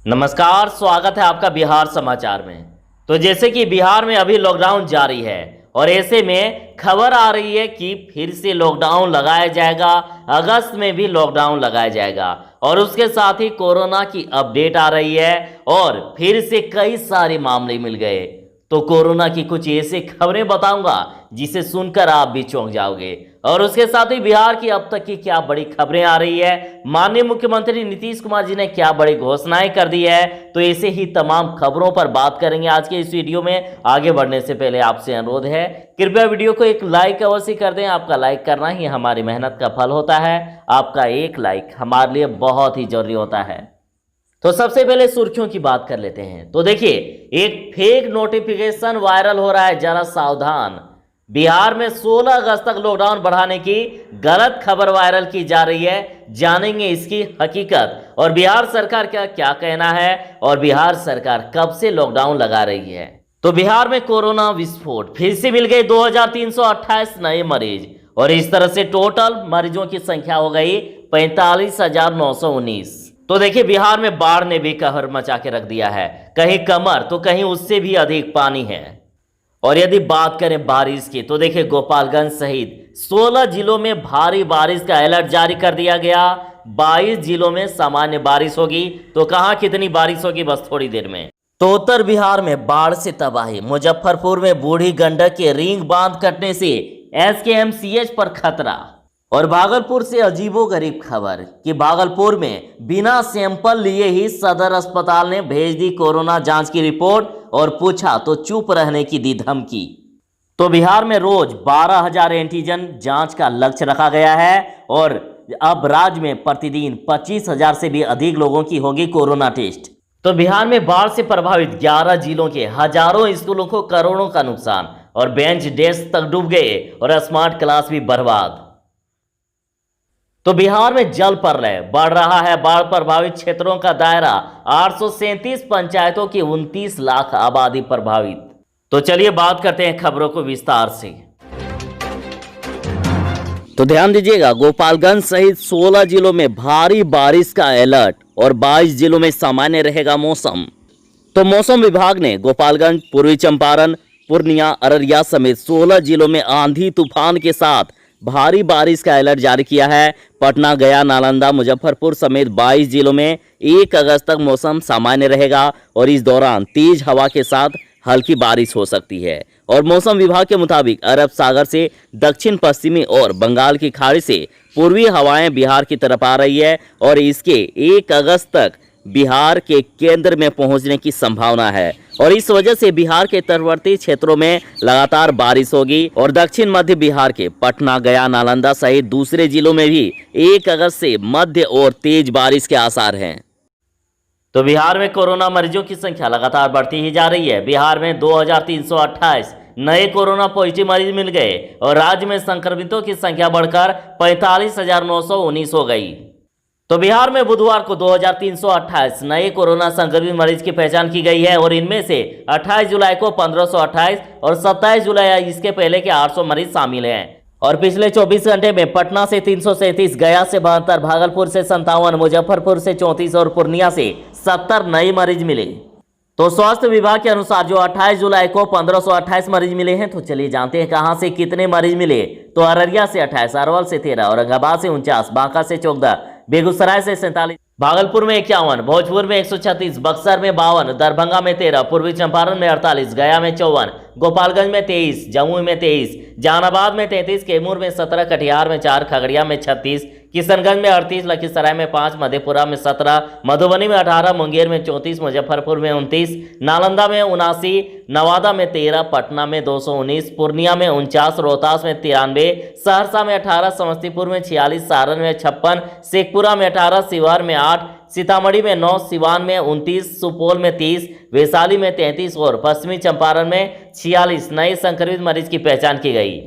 नमस्कार, स्वागत है आपका बिहार समाचार में। तो जैसे कि बिहार में अभी लॉकडाउन जारी है और ऐसे में खबर आ रही है कि फिर से लॉकडाउन लगाया जाएगा, अगस्त में भी लॉकडाउन लगाया जाएगा। और उसके साथ ही कोरोना की अपडेट आ रही है और फिर से कई सारे मामले मिल गए। तो कोरोना की कुछ ऐसी खबरें बताऊंगा जिसे सुनकर आप भी चौंक जाओगे। और उसके साथ ही बिहार की अब तक की क्या बड़ी खबरें आ रही है, माननीय मुख्यमंत्री नीतीश कुमार जी ने क्या बड़ी घोषणाएं कर दी है। तो ऐसे ही तमाम खबरों पर बात करेंगे आज के इस वीडियो में। आगे बढ़ने से पहले आपसे अनुरोध है, कृपया वीडियो को एक लाइक अवश्य कर दें। आपका लाइक करना ही हमारी मेहनत का फल होता है। आपका एक लाइक हमारे लिए बहुत ही जरूरी होता है। तो सबसे पहले सुर्खियों की बात कर लेते हैं। तो देखिए, एक फेक नोटिफिकेशन वायरल हो रहा है, जरा सावधान। बिहार में 16 अगस्त तक लॉकडाउन बढ़ाने की गलत खबर वायरल की जा रही है। जानेंगे इसकी हकीकत और बिहार सरकार का क्या कहना है और बिहार सरकार कब से लॉकडाउन लगा रही है। तो बिहार में कोरोना विस्फोट, फिर से मिल गए 2328 नए मरीज और इस तरह से टोटल मरीजों की संख्या हो गई 45,919। तो देखिए, बिहार में बाढ़ ने भी कहर मचा के रख दिया है। कहीं कमर तो कहीं उससे भी अधिक पानी है। और यदि बात करें बारिश की, तो देखिए गोपालगंज सहित 16 जिलों में भारी बारिश का अलर्ट जारी कर दिया गया। 22 जिलों में सामान्य बारिश होगी। तो कहां कितनी बारिश होगी, बस थोड़ी देर में। तो उत्तर बिहार में बाढ़ से तबाही, मुजफ्फरपुर में बूढ़ी गंडक के रिंग बांध कटने से एसकेएमसीएच पर खतरा। और भागलपुर से अजीबोगरीब खबर कि भागलपुर में बिना सैंपल लिए ही सदर अस्पताल ने भेज दी कोरोना जांच की रिपोर्ट और पूछा तो चुप रहने की दी धमकी। तो बिहार में रोज 12,000 एंटीजन जांच का लक्ष्य रखा गया है और अब राज्य में प्रतिदिन 25,000 से भी अधिक लोगों की होगी कोरोना टेस्ट। तो बिहार में बाढ़ से प्रभावित 11 जिलों के हजारों स्कूलों को करोड़ों का नुकसान और बेंच डेस्क तक डूब गए और स्मार्ट क्लास भी बर्बाद। तो बिहार में जल प्रलय बढ़ रहा है। बाढ़ प्रभावित क्षेत्रों का दायरा 837 पंचायतों की 29 लाख आबादी प्रभावित। तो चलिए बात करते हैं खबरों को विस्तार से। तो ध्यान दीजिएगा, गोपालगंज सहित 16 जिलों में भारी बारिश का अलर्ट और 22 जिलों में सामान्य रहेगा मौसम। तो मौसम विभाग ने गोपालगंज, पूर्वी चंपारण, पूर्णिया, अररिया समेत 16 जिलों में आंधी तूफान के साथ भारी बारिश का अलर्ट जारी किया है। पटना, गया, नालंदा, मुजफ्फरपुर समेत 22 जिलों में 1 अगस्त तक मौसम सामान्य रहेगा और इस दौरान तेज हवा के साथ हल्की बारिश हो सकती है। और मौसम विभाग के मुताबिक अरब सागर से दक्षिण पश्चिमी और बंगाल की खाड़ी से पूर्वी हवाएं बिहार की तरफ आ रही है और इसके 1 अगस्त तक बिहार के केंद्र में पहुंचने की संभावना है। और इस वजह से बिहार के तटवर्ती क्षेत्रों में लगातार बारिश होगी और दक्षिण मध्य बिहार के पटना, गया, नालंदा सहित दूसरे जिलों में भी 1 अगस्त से मध्य और तेज बारिश के आसार हैं। तो बिहार में कोरोना मरीजों की संख्या लगातार बढ़ती ही जा रही है। बिहार में 2328 नए कोरोना पॉजिटिव मरीज मिल गए और राज्य में संक्रमितों की संख्या बढ़कर 45,919 हो गई। तो बिहार में बुधवार को 2328 नए कोरोना संक्रमित मरीज की पहचान की गई है और इनमें से 28 जुलाई को 1528 और 27 जुलाई इसके पहले के 800 मरीज शामिल हैं। और पिछले 24 घंटे में पटना से 337, गया से 72, भागलपुर से 57, मुजफ्फरपुर से 34 और पूर्णिया से 70 नए मरीज मिले। तो स्वास्थ्य विभाग के अनुसार जो 28 जुलाई को 1528 मरीज मिले हैं, तो चलिए जानते हैं कहां से कितने मरीज मिले। तो अररिया से 28, अरवल से 13, औरंगाबाद से 49, बांका से 14, बेगूसराय से 47, भागलपुर में 51, भोजपुर में 136, बक्सर में 52, दरभंगा में 13, पूर्वी चंपारण में 48, गया में 54, गोपालगंज में 23, जमुई में 23, जहानाबाद में 33, कैमूर में 17, कटिहार में 4, खगड़िया में 36, किशनगंज में 38, लखीसराय में 5, मधेपुरा में 17, मधुबनी में 18, मुंगेर में 34, मुजफ्फरपुर में 29, नालंदा में 79, नवादा में 13, पटना में 219, पूर्णिया में 49, रोहतास में 93, सहरसा में 18, समस्तीपुर में 46, सारण में 56, शेखपुरा में 18, शिवहर में 8, सीतामढ़ी में 9, सिवान में 29, सुपौल में 30, वैशाली में 33 और पश्चिमी चंपारण में 46 नए संक्रमित मरीज की पहचान की गई।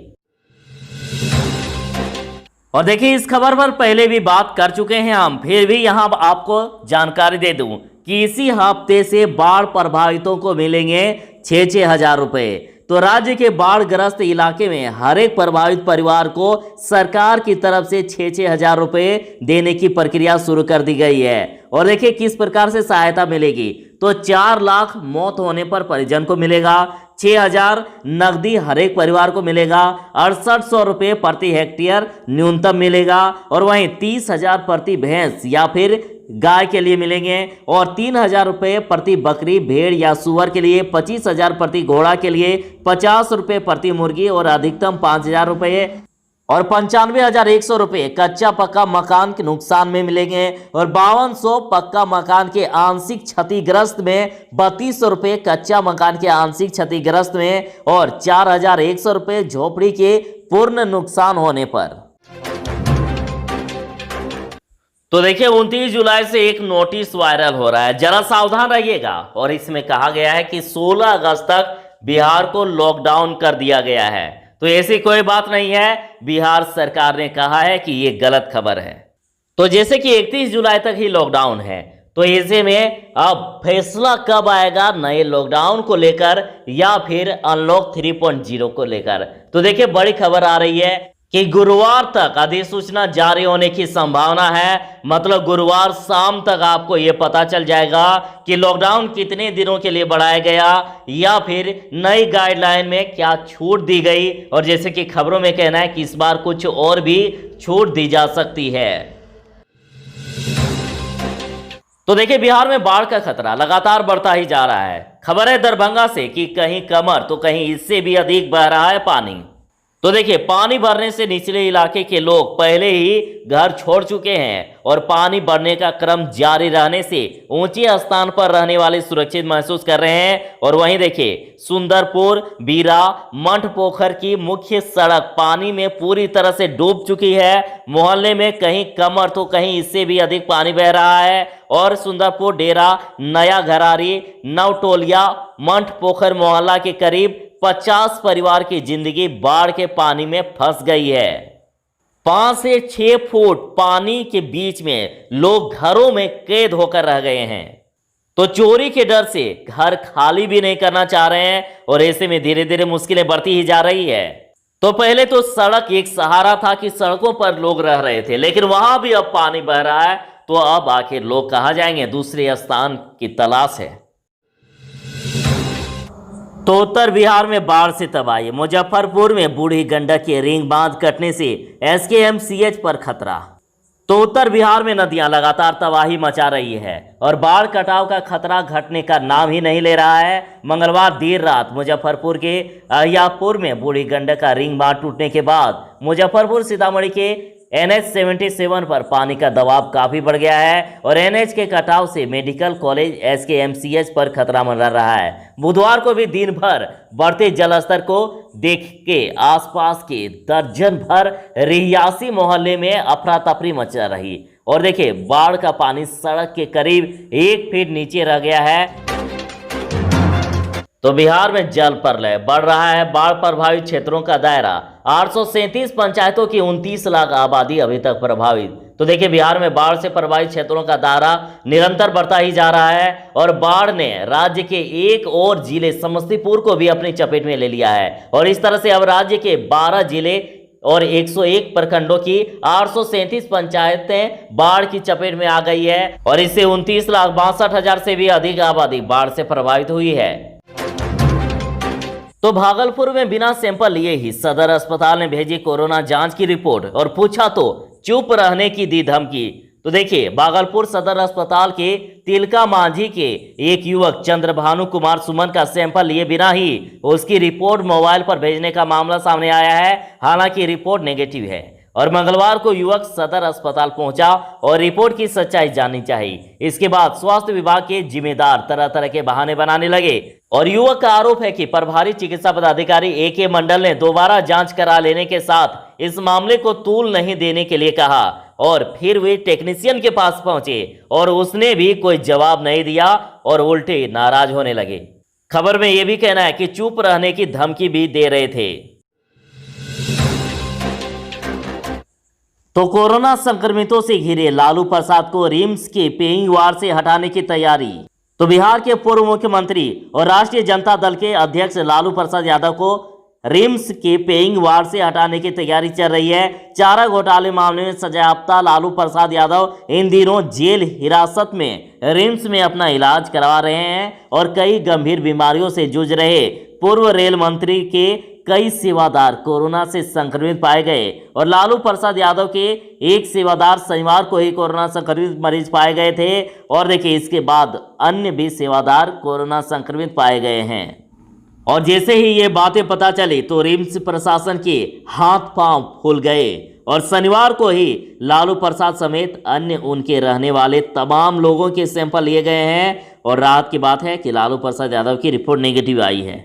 और देखिए, इस खबर पर पहले भी बात कर चुके हैं हम, फिर भी यहां आपको जानकारी दे दूं कि इसी हफ्ते से बाढ़ प्रभावितों को मिलेंगे 6-6 हजार रुपए। तो राज्य के बाढ़ ग्रस्त इलाके में हर एक प्रभावित परिवार को सरकार की तरफ से 6-6 हजार रुपए देने की प्रक्रिया शुरू कर दी गई है। और देखिए किस प्रकार से सहायता मिलेगी, तो 4 लाख मौत होने पर परिजन को मिलेगा, 6,000 नकदी हर एक परिवार को मिलेगा, 6800 रुपये प्रति हेक्टेयर न्यूनतम मिलेगा, और वहीं 30,000 प्रति भैंस या फिर गाय के लिए मिलेंगे, और 3,000 रुपये प्रति बकरी, भेड़ या सुअर के लिए, 25,000 प्रति घोड़ा के लिए, 50 रुपये प्रति मुर्गी और अधिकतम 5,000 रुपये, और 95,100 रुपये कच्चा पक्का मकान के नुकसान में मिलेंगे, और 5200 पक्का मकान के आंशिक क्षतिग्रस्त में, 3200 रुपये कच्चा मकान के आंशिक क्षतिग्रस्त में, और 4,100 रुपये झोपड़ी के पूर्ण नुकसान होने पर। तो देखिए 29 जुलाई से एक नोटिस वायरल हो रहा है, जरा सावधान रहिएगा। और इसमें कहा गया है कि 16 अगस्त तक बिहार को लॉकडाउन कर दिया गया है। तो ऐसी कोई बात नहीं है, बिहार सरकार ने कहा है कि ये गलत खबर है। तो जैसे कि 31 जुलाई तक ही लॉकडाउन है, तो ऐसे में अब फैसला कब आएगा नए लॉकडाउन को लेकर या फिर अनलॉक 3.0 को लेकर। तो देखिए बड़ी खबर आ रही है कि गुरुवार तक अधिसूचना जारी होने की संभावना है। मतलब गुरुवार शाम तक आपको यह पता चल जाएगा कि लॉकडाउन कितने दिनों के लिए बढ़ाया गया या फिर नई गाइडलाइन में क्या छूट दी गई। और जैसे कि खबरों में कहना है कि इस बार कुछ और भी छूट दी जा सकती है। तो देखिए बिहार में बाढ़ का खतरा लगातार बढ़ता ही जा रहा है। खबर है दरभंगा से कि कहीं कमर तो कहीं इससे भी अधिक बह रहा है पानी। तो देखिए पानी भरने से निचले इलाके के लोग पहले ही घर छोड़ चुके हैं और पानी बढ़ने का क्रम जारी रहने से ऊंचे स्थान पर रहने वाले सुरक्षित महसूस कर रहे हैं। और वहीं देखिए सुंदरपुर बीरा मंठ पोखर की मुख्य सड़क पानी में पूरी तरह से डूब चुकी है। मोहल्ले में कहीं कमर तो कहीं इससे भी अधिक पानी बह रहा है। और सुंदरपुर डेरा नया घरारी नवटोलिया मंठ पोखर मोहल्ला के करीब 50 परिवार की जिंदगी बाढ़ के पानी में फंस गई है। 5 से 6 फुट पानी के बीच में लोग घरों में कैद होकर रह गए हैं। तो चोरी के डर से घर खाली भी नहीं करना चाह रहे हैं और ऐसे में धीरे धीरे मुश्किलें बढ़ती ही जा रही है। तो पहले तो सड़क एक सहारा था कि सड़कों पर लोग रह रहे थे, लेकिन वहां भी अब पानी बह रहा है। तो अब आखिर लोग कहां जाएंगे, दूसरे स्थान की तलाश है। तो उत्तर बिहार में बाढ़ से तबाही। मुजफ्फरपुर में बूढ़ी गंडक के रिंग बांध कटने से एसकेएमसीएच पर खतरा। तो उत्तर बिहार में नदियां लगातार तबाही मचा रही है और बाढ़ कटाव का खतरा घटने का नाम ही नहीं ले रहा है। मंगलवार देर रात मुजफ्फरपुर के अहियापुर में बूढ़ी गंडक का रिंग बांध टूटने के बाद मुजफ्फरपुर सीतामढ़ी के NH 77 पर पानी का दबाव काफी बढ़ गया है और NH के कटाव से मेडिकल कॉलेज SKMCH पर खतरा मंडरा रहा है। बुधवार को भी दिन भर बढ़ते जलस्तर को देख के आसपास के दर्जन भर रियासी मोहल्ले में अफरा तफरी मचा रही। और देखिए बाढ़ का पानी सड़क के करीब 1 फीट नीचे रह गया है। तो बिहार में जल प्रलय बढ़ रहा है। बाढ़ प्रभावित क्षेत्रों का दायरा 837 पंचायतों की 29 लाख आबादी अभी तक प्रभावित। तो देखिए बिहार में बाढ़ से प्रभावित क्षेत्रों का दायरा निरंतर बढ़ता ही जा रहा है और बाढ़ ने राज्य के एक और जिले समस्तीपुर को भी अपनी चपेट में ले लिया है। और इस तरह से अब राज्य के 12 जिले और 101 प्रखंडों की 837 पंचायतें बाढ़ की चपेट में आ गई है और इससे 29,62,000 से भी अधिक आबादी बाढ़ से प्रभावित हुई है। तो भागलपुर में बिना सैंपल लिए ही सदर अस्पताल ने भेजी कोरोना जांच की रिपोर्ट और पूछा तो चुप रहने की दी धमकी। तो देखिए भागलपुर सदर अस्पताल के तिलका मांझी के एक युवक चंद्रभानु कुमार सुमन का सैंपल लिए बिना ही उसकी रिपोर्ट मोबाइल पर भेजने का मामला सामने आया है। हालांकि रिपोर्ट नेगेटिव है और मंगलवार को युवक सदर अस्पताल पहुंचा और रिपोर्ट की सच्चाई जाननी चाहिए। इसके बाद स्वास्थ्य विभाग के जिम्मेदार तरह तरह के बहाने बनाने लगे और युवक का आरोप है कि प्रभारी चिकित्सा पदाधिकारी AK मंडल ने दोबारा जांच करा लेने के साथ इस मामले को तूल नहीं देने के लिए कहा और फिर वे टेक्नीशियन के पास पहुंचे और उसने भी कोई जवाब नहीं दिया और उल्टे नाराज होने लगे। खबर में यह भी कहना है कि चुप रहने की धमकी भी दे रहे थे। तो कोरोना संक्रमितों से घिरे लालू प्रसाद को रिम्स के पेइंग वार्ड से हटाने की तैयारी। तो बिहार के पूर्व मुख्यमंत्री और राष्ट्रीय जनता दल के अध्यक्ष लालू प्रसाद यादव को रिम्स के पेइंग वार्ड से हटाने की तैयारी चल रही है। चारा घोटाले मामले में सजायाफ्ता लालू प्रसाद यादव इन दिनों जेल हिरासत में रिम्स में अपना इलाज करवा रहे हैं और कई गंभीर बीमारियों से जूझ रहे पूर्व रेल मंत्री के कई सेवादार कोरोना से संक्रमित पाए गए और लालू प्रसाद यादव के एक सेवादार शनिवार को ही कोरोना संक्रमित मरीज पाए गए थे और देखिए इसके बाद अन्य भी सेवादार कोरोना संक्रमित पाए गए हैं। और जैसे ही ये बातें पता चली तो रिम्स प्रशासन के हाथ पांव फूल गए और शनिवार को ही लालू प्रसाद समेत अन्य उनके रहने वाले तमाम लोगों के सैंपल लिए गए हैं और राहत की बात है कि लालू प्रसाद यादव की रिपोर्ट नेगेटिव आई है।